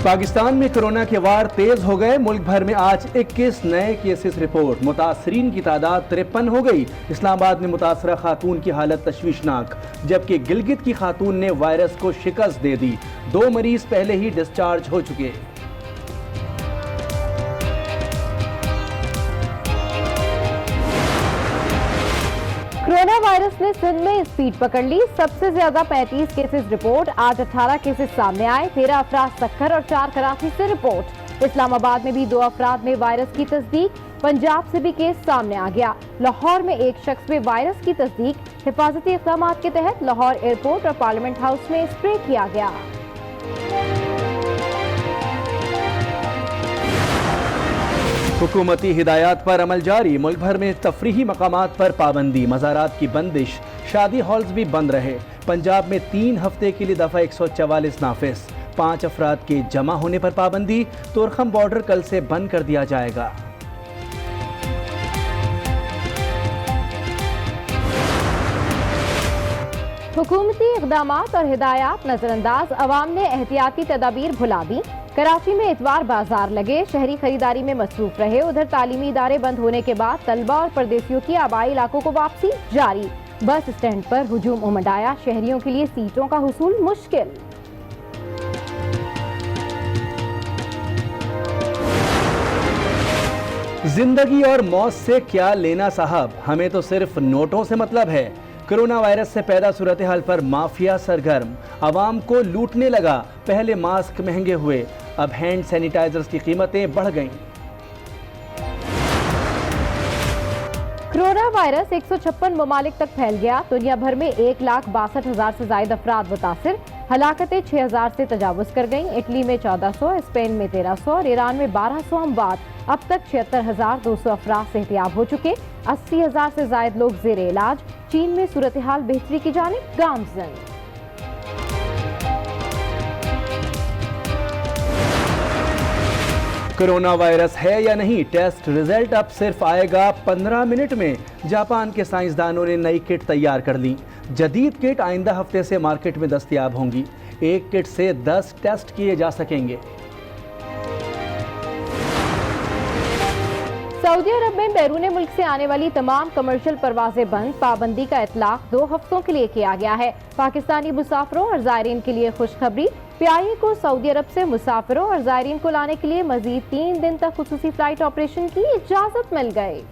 पाकिस्तान में कोरोना के वार तेज हो गए। मुल्क भर में आज 21 नए केसेस रिपोर्ट। मुतासरीन की तादाद 53 हो गई। इस्लामाबाद में मुतासरा खातून की हालत तशवीशनाक, जबकि गिलगित की खातून ने वायरस को शिकस्त दे दी। 2 मरीज पहले ही डिस्चार्ज हो चुके। कोरोना वायरस ने सिंध में स्पीड पकड़ ली। सबसे ज्यादा 35 केसेस रिपोर्ट। आज 18 केसेस सामने आए। 13 अफराद सक्खर और 4 कराची से रिपोर्ट। इस्लामाबाद में भी 2 अफराद में वायरस की तस्दीक। पंजाब से भी केस सामने आ गया। लाहौर में एक शख्स में वायरस की तस्दीक। हिफाजती इक़दाम के तहत लाहौर एयरपोर्ट और पार्लियामेंट हाउस में स्प्रे किया गया। हुकूमती हिदायत पर अमल जारी। मुल्क भर में तफरीही मकामात पर पाबंदी, मज़ारात की बंदिश, शादी हॉल्स भी बंद रहे। पंजाब में 3 हफ्ते के लिए दफ़ा 144 नाफिज। 5 अफराद के जमा होने पर पाबंदी। तोरखम बॉर्डर कल से बंद कर दिया जाएगा। हुकूमती इक़दामात और हिदायत नजरअंदाज। अवाम ने एहतियाती तदाबीर भुला दी। कराची में इतवार बाजार लगे। शहरी खरीदारी में मसरूफ रहे। उधर तालीमी इदारे बंद होने के बाद तलबा और परदेसियों की आबाई इलाकों को वापसी जारी। बस स्टैंड पर हुजूम उमड़। शहरियों के लिए सीटों का हुसूल मुश्किल। जिंदगी और मौत से क्या लेना साहब, हमें तो सिर्फ नोटों से मतलब है। कोरोना वायरस से पैदा सूरत हाल पर माफिया सरगर्म, आवाम को लूटने लगा। पहले मास्क महंगे हुए, अब हैंड सैनिटाइजर्स की कीमतें बढ़ गईं। कोरोना वायरस 156 ममालिक तक फैल गया। दुनिया भर में 1,62,000 से ज्यादा अफराद मुतासिर। हलाकतें 6,000 से तजावुज कर गईं। इटली में 1400, स्पेन में 1300 और ईरान में 1200 अमवात। अब तक 76,200 अफराद सेहतियाब हो चुके। 80,000 से ज्यादा लोग जेर इलाज। चीन में सूरत हाल बेहतरी की जानिब गामजन। कोरोना वायरस है या नहीं, टेस्ट रिजल्ट अब सिर्फ आएगा 15 मिनट में। जापान के साइंसदानों ने नई किट तैयार कर ली। जदीद किट आइंदा हफ्ते से मार्केट में दस्तयाब होंगी। एक किट से 10 टेस्ट किए जा सकेंगे। सऊदी अरब में बैरून मुल्क से आने वाली तमाम कमर्शियल परवाजें बंद। पाबंदी का इतलाक 2 हफ्तों के लिए किया गया है। पाकिस्तानी मुसाफिरों और ज़ायरीन के लिए खुशखबरी। PIA को सऊदी अरब से मुसाफिरों और ज़ायरीन को लाने के लिए मजीद 3 दिन तक खुसूसी फ्लाइट ऑपरेशन की इजाजत मिल गई।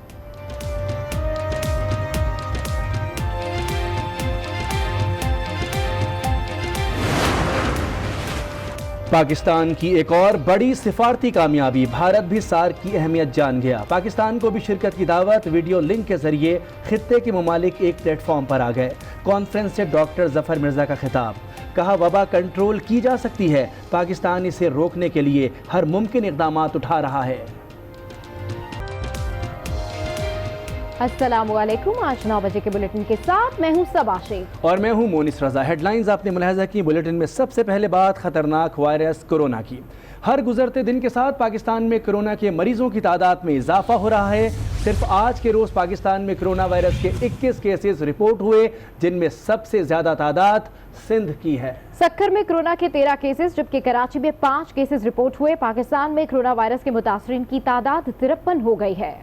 पाकिस्तान की एक और बड़ी सिफारती कामयाबी, भारत भी सार्क की अहमियत जान गया। पाकिस्तान को भी शिरकत की दावत। वीडियो लिंक के जरिए खित्ते के ममालिक एक प्लेटफॉर्म पर आ गए। कॉन्फ्रेंस से डॉक्टर जफर मिर्जा का खिताब, कहा वबा कंट्रोल की जा सकती है। पाकिस्तान इसे रोकने के लिए हर मुमकिन इक़दामात उठा रहा है। अस्सलामुअलैकुम। आज 9 बजे के बुलेटिन के साथ मैं हूं सबा शेख और मैं हूं मोनिस रजा। हेडलाइंस आपने मुलाहिजा की। बुलेटिन में सबसे पहले बात खतरनाक वायरस कोरोना की। हर गुजरते दिन के साथ पाकिस्तान में कोरोना के मरीजों की तादाद में इजाफा हो रहा है। सिर्फ आज के रोज पाकिस्तान में कोरोना वायरस के 21 केसेस रिपोर्ट हुए, जिनमें सबसे ज्यादा तादाद सिंध की है। सक्खर में कोरोना के 13 केसेस, जबकि कराची में 5 केसेस रिपोर्ट हुए। पाकिस्तान में कोरोना वायरस के मुतासरीन की तादाद 53 हो गई है।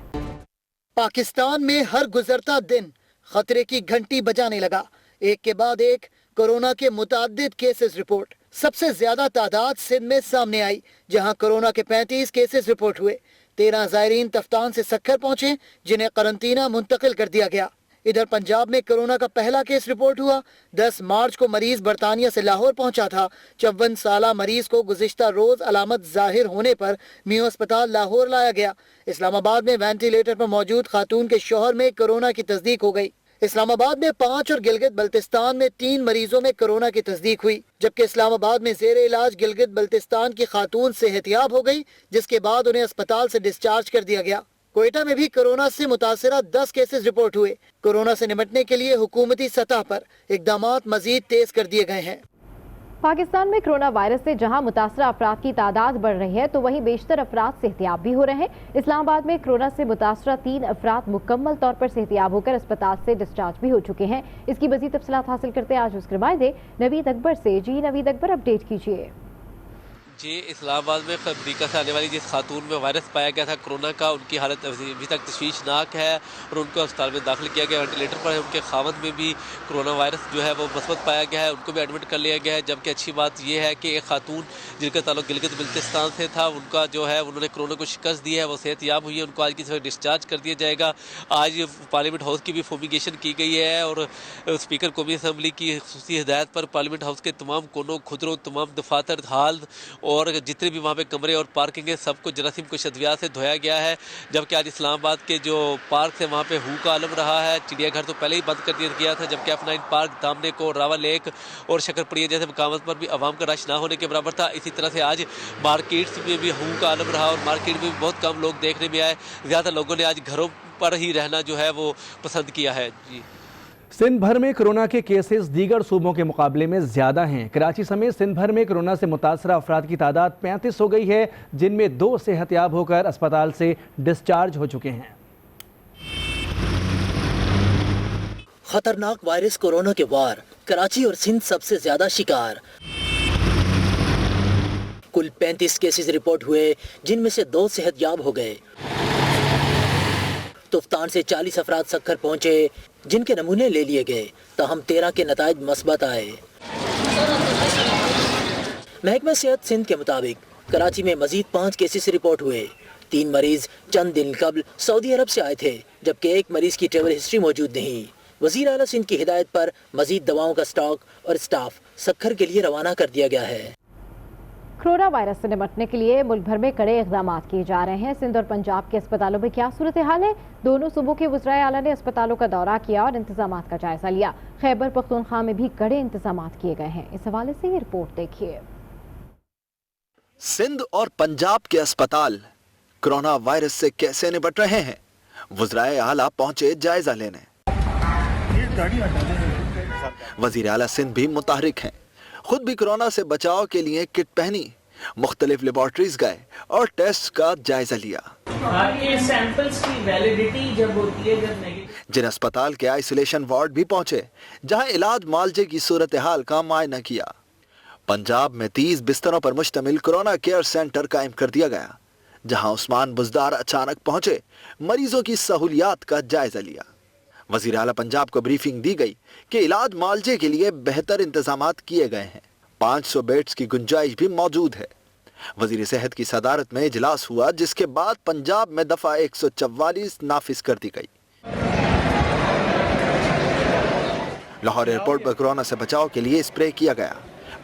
पाकिस्तान में हर गुजरता दिन खतरे की घंटी बजाने लगा। एक के बाद एक कोरोना के मुताद्दिद केसेस रिपोर्ट। सबसे ज्यादा तादाद सिंध में सामने आई, जहां कोरोना के 35 केसेस रिपोर्ट हुए। 13 ज़ायरीन तफ्तान से सक्खर पहुंचे, जिन्हें करंतना मुंतकिल कर दिया गया। इधर पंजाब में कोरोना का पहला केस रिपोर्ट हुआ। 10 मार्च को मरीज बरतानिया से लाहौर पहुंचा था। 54 साला मरीज को गुज़िश्ता रोज अलामत जाहिर होने पर मियो अस्पताल लाहौर लाया गया। इस्लामाबाद में वेंटिलेटर पर मौजूद खातून के शौहर में कोरोना की तस्दीक हो गई। इस्लामाबाद में 5 और गिलगित बल्तिस्तान में 3 मरीजों में कोरोना की तस्दीक हुई, जबकि इस्लामाबाद में जेर इलाज गिलगित बल्तिस्तान की खातून सेहतियाब हो गई, जिसके बाद उन्हें अस्पताल से डिस्चार्ज कर दिया गया। कोयटा में भी कोरोना से मुतासरा 10 केसेस रिपोर्ट हुए। कोरोना से निपटने के लिए हुकूमती सतह पर इक़दामात मजीद तेज कर दिए गए हैं। पाकिस्तान में कोरोना वायरस से जहां मुतासरा अफराद की तादाद बढ़ रही है, तो वहीं बेशतर अफराद सेहतियाब भी हो रहे हैं। इस्लामाबाद में कोरोना से मुतासरा 3 अफराद मुकम्मल तौर पर सेहतियाब होकर अस्पताल से डिस्चार्ज भी हो चुके हैं। इसकी मज़ीद तफसीलात हासिल करते आज उसके नुमाइंदे नवीद अकबर से। जी नवीद अकबर, अपडेट कीजिए। جی اسلام آباد میں امریکہ سے آنے والی جس خاتون میں وائرس پایا گیا تھا کورونا کا، ان کی حالت ابھی تک تشویشناک ہے اور ان کو اسپتال میں داخل کیا گیا، وینٹیلیٹر پر ہے۔ ان کے خاوند میں بھی کورونا وائرس جو ہے وہ مثبت پایا گیا ہے، ان کو بھی ایڈمٹ کر لیا گیا ہے۔ جبکہ اچھی بات یہ ہے کہ ایک خاتون جن کا تعلق گلگت بلتستان سے تھا، ان کا جو ہے انہوں نے کورونا کو شکست دی ہے، وہ صحت یاب ہوئی ہے، ان کو آج کی صبح ڈسچارج کر دیا جائے گا۔ آج پارلیمنٹ ہاؤس کی بھی فومیگیشن کی گئی ہے اور اسپیکر قومی اسمبلی کی خصوصی ہدایت پر پارلیمنٹ ہاؤس کے تمام کونوں، کھدروں، تمام دفاتر، ہال اور جتنے بھی وہاں پہ کمرے اور پارکنگ ہے، سب کو جراثیم کش ادویات سے دھویا گیا ہے۔ جبکہ آج اسلام آباد کے جو پارک ہے وہاں پہ ہو کا عالم رہا ہے۔ چڑیا گھر تو پہلے ہی بند کر دیا گیا تھا، جبکہ F9 پارک، دامنے کو، راوا لیک اور شکر پڑیا جیسے مقامات پر بھی عوام کا رش نہ ہونے کے برابر تھا۔ اسی طرح سے آج مارکیٹس میں بھی ہو کا عالم رہا اور مارکیٹ میں بھی بہت کم لوگ دیکھنے میں آئے۔ زیادہ لوگوں نے آج گھروں پر ہی رہنا جو ہے وہ پسند کیا ہے۔ جی سندھ بھر میں کرونا کے کیسز دیگر صوبوں کے مقابلے میں زیادہ ہیں۔ کراچی سمیت سندھ بھر میں کرونا سے متاثرہ افراد کی تعداد 35 ہو گئی ہے، جن میں 2 صحت یاب ہو کر اسپتال سے ڈسچارج ہو چکے ہیں۔ خطرناک وائرس کورونا کے وار، کراچی اور سندھ سب سے زیادہ شکار۔ کل 35 کیسز رپورٹ ہوئے، جن میں سے 2 صحت یاب ہو گئے۔ تفتان سے 40 افراد سکھر پہنچے، جن کے نمونے لے لیے گئے، تاہم 13 کے نتائج مثبت آئے۔ محکمہ صحت سندھ کے مطابق کراچی میں مزید 5 کیسز رپورٹ ہوئے۔ 3 مریض چند دن قبل سعودی عرب سے آئے تھے، جبکہ 1 مریض کی ٹریول ہسٹری موجود نہیں۔ وزیر اعلیٰ سندھ کی ہدایت پر مزید دواؤں کا سٹاک اور اسٹاف سکھر کے لیے روانہ کر دیا گیا ہے۔ کورونا وائرس سے نمٹنے کے لیے ملک بھر میں کڑے اقدامات کیے جا رہے ہیں۔ سندھ اور پنجاب کے اسپتالوں میں کیا صورتحال ہے؟ دونوں صوبوں کے وزرائے اعلیٰ نے اسپتالوں کا دورہ کیا اور انتظامات کا جائزہ لیا۔ خیبر پختونخوا میں بھی کڑے انتظامات کیے گئے ہیں۔ اس حوالے سے یہ رپورٹ دیکھیے۔ سندھ اور پنجاب کے اسپتال کورونا وائرس سے کیسے نپٹ رہے ہیں؟ وزرائے اعلیٰ پہنچے جائزہ لینے۔ وزیر اعلیٰ سندھ بھی متحرک ہیں، خود بھی کورونا سے بچاؤ کے لیے کٹ پہنی، مختلف لیبارٹریز گئے اور ٹیسٹ کا جائزہ لیا۔ جن اسپتال کے آئسولیشن وارڈ بھی پہنچے، جہاں علاج معالجے کی صورتحال کا معائنہ کیا۔ پنجاب میں 30 بستروں پر مشتمل کورونا کیئر سینٹر قائم کر دیا گیا، جہاں عثمان بزدار اچانک پہنچے، مریضوں کی سہولیات کا جائزہ لیا۔ وزیر اعلیٰ پنجاب کو بریفنگ دی گئی کہ علاج معالجے کے لیے بہتر انتظامات کیے گئے ہیں، 500 بیڈز کی گنجائش بھی موجود ہے۔ وزیر صحت کی صدارت میں اجلاس ہوا، جس کے بعد پنجاب میں دفعہ 144 نافذ کر دی گئی۔ لاہور ایئرپورٹ پر کورونا سے بچاؤ کے لیے اسپرے کیا گیا۔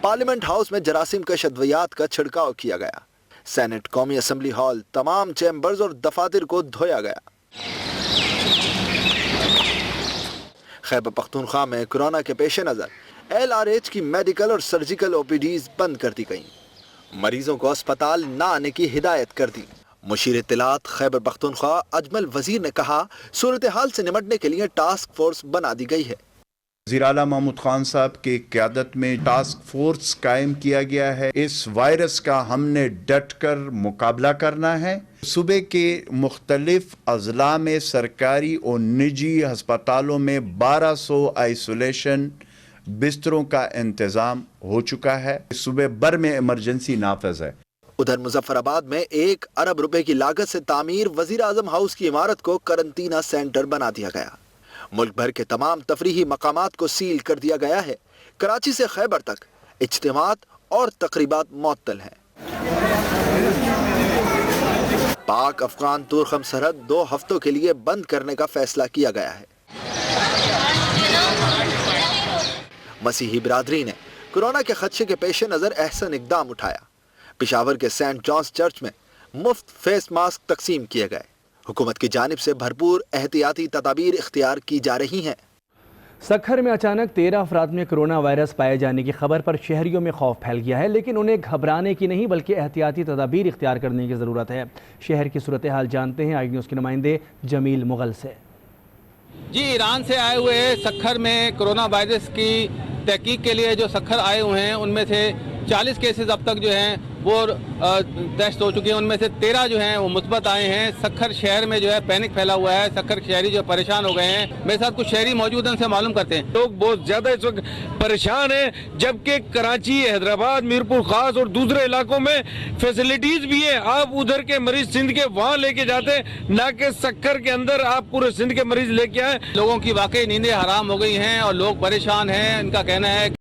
پارلیمنٹ ہاؤس میں جراثیم کش ادویات کا چھڑکاؤ کیا گیا۔ سینٹ، قومی اسمبلی ہال، تمام چیمبرز اور دفاتر کو دھویا گیا۔ خیبر پختونخوا میں کورونا کے پیش نظر LRH کی میڈیکل اور سرجیکل OPDs بند کر دی گئیں۔ مریضوں کو اسپتال نہ آنے کی ہدایت کر دی۔ مشیر اطلاعات خیبر پختونخوا اجمل وزیر نے کہا، صورتحال سے نمٹنے کے لیے ٹاسک فورس بنا دی گئی ہے۔ وزیر اعلیٰ محمود خان صاحب کی قیادت میں ٹاسک فورس قائم کیا گیا ہے۔ اس وائرس کا ہم نے ڈٹ کر مقابلہ کرنا ہے۔ صوبے کے مختلف اضلاع میں سرکاری اور نجی ہسپتالوں میں 1200 آئسولیشن بستروں کا انتظام ہو چکا ہے۔ صوبے بھر میں ایمرجنسی نافذ ہے۔ ادھر مظفر آباد میں 1 ارب روپے کی لاگت سے تعمیر وزیر اعظم ہاؤس کی عمارت کو قرنطینہ سینٹر بنا دیا گیا۔ ملک بھر کے تمام تفریحی مقامات کو سیل کر دیا گیا ہے۔ کراچی سے خیبر تک اجتماعات اور تقریبات معطل ہیں۔ پاک افغان تورخم سرحد 2 ہفتوں کے لیے بند کرنے کا فیصلہ کیا گیا ہے۔ مسیحی برادری نے کورونا کے خدشے کے پیش نظر احسن اقدام اٹھایا۔ پشاور کے سینٹ جانس چرچ میں مفت فیس ماسک تقسیم کیے گئے۔ حکومت کی جانب سے بھرپور احتیاطی تدابیر اختیار کی جا رہی ہیں۔ سکھر میں اچانک 13 افراد میں کرونا وائرس پائے جانے کی خبر پر شہریوں میں خوف پھیل گیا ہے، لیکن انہیں گھبرانے کی نہیں بلکہ احتیاطی تدابیر اختیار کرنے کی ضرورت ہے۔ شہر کی صورتحال جانتے ہیں آئی نیوز کے نمائندے جمیل مغل سے۔ جی ایران سے آئے ہوئے سکھر میں کرونا وائرس کی تحقیق کے لیے جو سکھر آئے ہوئے ہیں ان میں سے 40 केसेस अब तक जो हैं वो टेस्ट हो चुके हैं, उनमें से 13 जो हैं वो मुस्बत आए हैं। सक्खर शहर में जो है पैनिक फैला हुआ है, सक्खर शहरी जो परेशान हो गए हैं। मेरे साथ कुछ शहरी मौजूद हैं, उनसे मालूम करते हैं। लोग बहुत ज्यादा इस वक्त परेशान हैं, जबकि कराची, हैदराबाद, मीरपुर खास और दूसरे इलाकों में फैसिलिटीज भी है। आप उधर के मरीज सिंध के वहाँ लेके जाते हैं, ना कि सक्खर के अंदर आप पूरे सिंध के मरीज लेके आए। लोगों की वाकई नींदें हराम हो गई हैं और लोग परेशान हैं। इनका कहना है